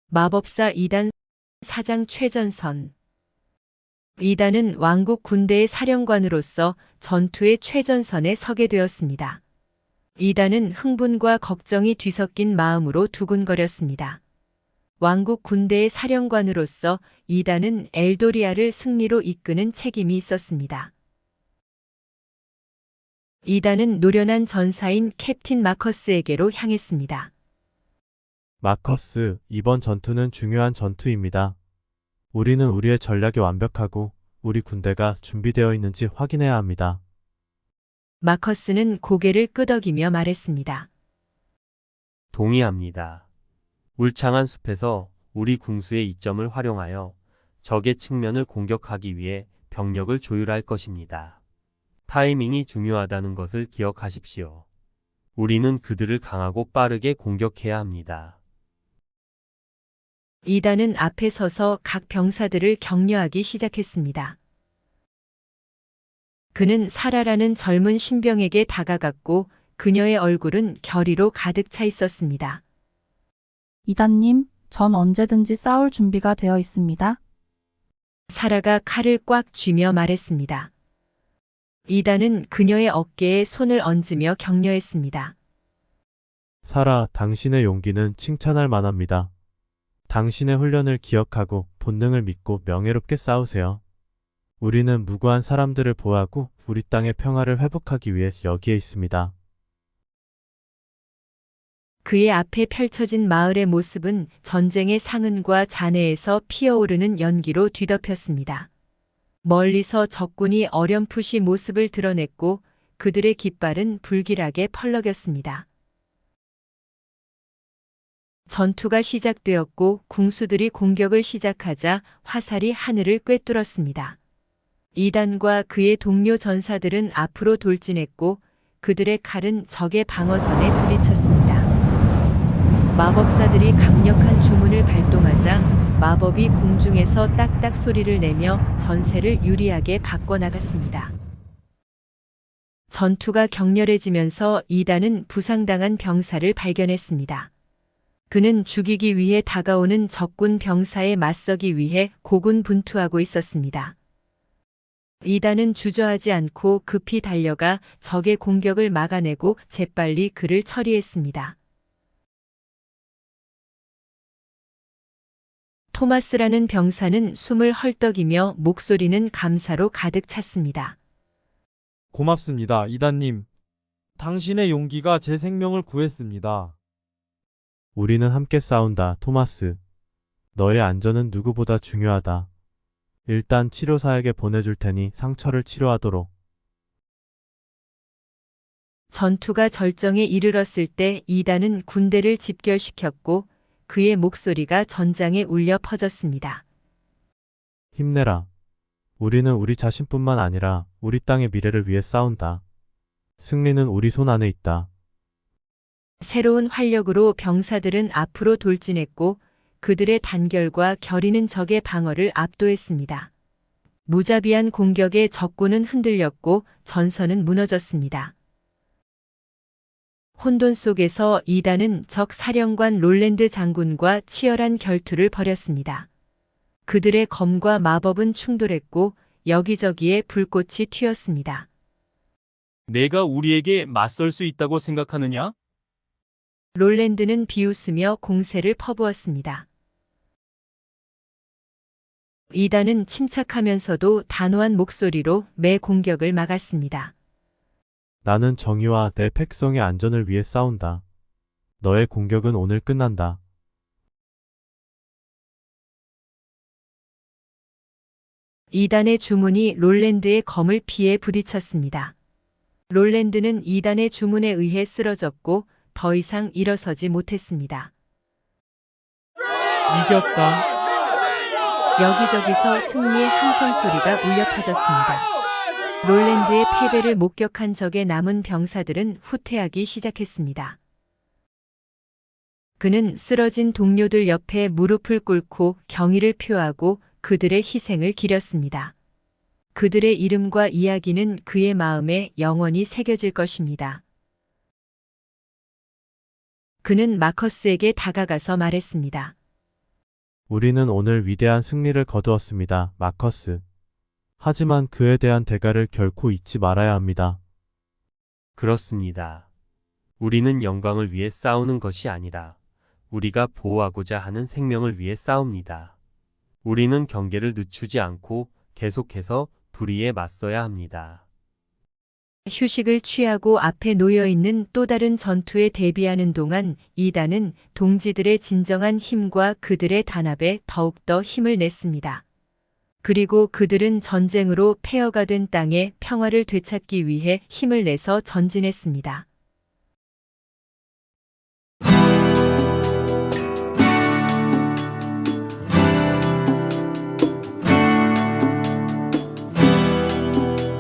마법사 2단 사장 최전선. 이단은 왕국 군대의 사령관으로서 전투의 최전선에 서게 되었습니다. 이단은 흥분과 걱정이 뒤섞인 마음으로 두근거렸습니다. 왕국 군대의 사령관으로서 이단은 엘도리아를 승리로 이끄는 책임이 있었습니다. 이단은 노련한 전사인 캡틴 마커스에게로 향했습니다. 마커스, 이번 전투는 중요한 전투입니다. 우리는 우리의 전략이 완벽하고 우리 군대가 준비되어 있는지 확인해야 합니다. 마커스는 고개를 끄덕이며 말했습니다. 동의합니다. 울창한 숲에서 우리 궁수의 이점을 활용하여 적의 측면을 공격하기 위해 병력을 조율할 것입니다. 타이밍이 중요하다는 것을 기억하십시오. 우리는 그들을 강하고 빠르게 공격해야 합니다. 이단은 앞에 서서 각 병사들을 격려하기 시작했습니다. 그는 사라라는 젊은 신병에게 다가갔고 그녀의 얼굴은 결의로 가득 차 있었습니다. 이단님, 전 언제든지 싸울 준비가 되어 있습니다. 사라가 칼을 꽉 쥐며 말했습니다. 이단은 그녀의 어깨에 손을 얹으며 격려했습니다. 사라, 당신의 용기는 칭찬할 만합니다. 당신의 훈련을 기억하고 본능을 믿고 명예롭게 싸우세요. 우리는 무고한 사람들을 보호하고 우리 땅의 평화를 회복하기 위해 여기에 있습니다. 그의 앞에 펼쳐진 마을의 모습은 전쟁의 상흔과 잔해에서 피어오르는 연기로 뒤덮였습니다. 멀리서 적군이 어렴풋이 모습을 드러냈고 그들의 깃발은 불길하게 펄럭였습니다. 전투가 시작되었고 궁수들이 공격을 시작하자 화살이 하늘을 꿰뚫었습니다. 이단과 그의 동료 전사들은 앞으로 돌진했고 그들의 칼은 적의 방어선에 부딪혔습니다. 마법사들이 강력한 주문을 발동하자 마법이 공중에서 딱딱 소리를 내며 전세를 유리하게 바꿔나갔습니다. 전투가 격렬해지면서 이단은 부상당한 병사를 발견했습니다. 그는 죽이기 위해 다가오는 적군 병사에 맞서기 위해 고군분투하고 있었습니다. 이단은 주저하지 않고 급히 달려가 적의 공격을 막아내고 재빨리 그를 처리했습니다. 토마스라는 병사는 숨을 헐떡이며 목소리는 감사로 가득 찼습니다. 고맙습니다, 이단님. 당신의 용기가 제 생명을 구했습니다. 우리는 함께 싸운다, 토마스. 너의 안전은 누구보다 중요하다. 일단 치료사에게 보내줄 테니 상처를 치료하도록. 전투가 절정에 이르렀을 때 이단은 군대를 집결시켰고 그의 목소리가 전장에 울려 퍼졌습니다. 힘내라. 우리는 우리 자신뿐만 아니라 우리 땅의 미래를 위해 싸운다. 승리는 우리 손 안에 있다. 새로운 활력으로 병사들은 앞으로 돌진했고 그들의 단결과 결의는 적의 방어를 압도했습니다. 무자비한 공격에 적군은 흔들렸고 전선은 무너졌습니다. 혼돈 속에서 이단은 적 사령관 롤랜드 장군과 치열한 결투를 벌였습니다. 그들의 검과 마법은 충돌했고 여기저기에 불꽃이 튀었습니다. 내가 우리에게 맞설 수 있다고 생각하느냐? 롤랜드는 비웃으며 공세를 퍼부었습니다. 이단은 침착하면서도 단호한 목소리로 매 공격을 막았습니다. 나는 정의와 내 백성의 안전을 위해 싸운다. 너의 공격은 오늘 끝난다. 이단의 주문이 롤랜드의 검을 피해 부딪혔습니다. 롤랜드는 이단의 주문에 의해 쓰러졌고 더 이상 일어서지 못했습니다. 이겼다. 여기저기서 승리의 함성 소리가 울려 퍼졌습니다. 롤랜드의 패배를 목격한 적의 남은 병사들은 후퇴하기 시작했습니다. 그는 쓰러진 동료들 옆에 무릎을 꿇고 경의를 표하고 그들의 희생을 기렸습니다. 그들의 이름과 이야기는 그의 마음에 영원히 새겨질 것입니다. 그는 마커스에게 다가가서 말했습니다. 우리는 오늘 위대한 승리를 거두었습니다, 마커스. 하지만 그에 대한 대가를 결코 잊지 말아야 합니다. 그렇습니다. 우리는 영광을 위해 싸우는 것이 아니라 우리가 보호하고자 하는 생명을 위해 싸웁니다. 우리는 경계를 늦추지 않고 계속해서 불의에 맞서야 합니다. 휴식을 취하고 앞에 놓여 있는 또 다른 전투에 대비하는 동안 이단은 동지들의 진정한 힘과 그들의 단합에 더욱더 힘을 냈습니다. 그리고 그들은 전쟁으로 폐허가 된 땅에 평화를 되찾기 위해 힘을 내서 전진했습니다.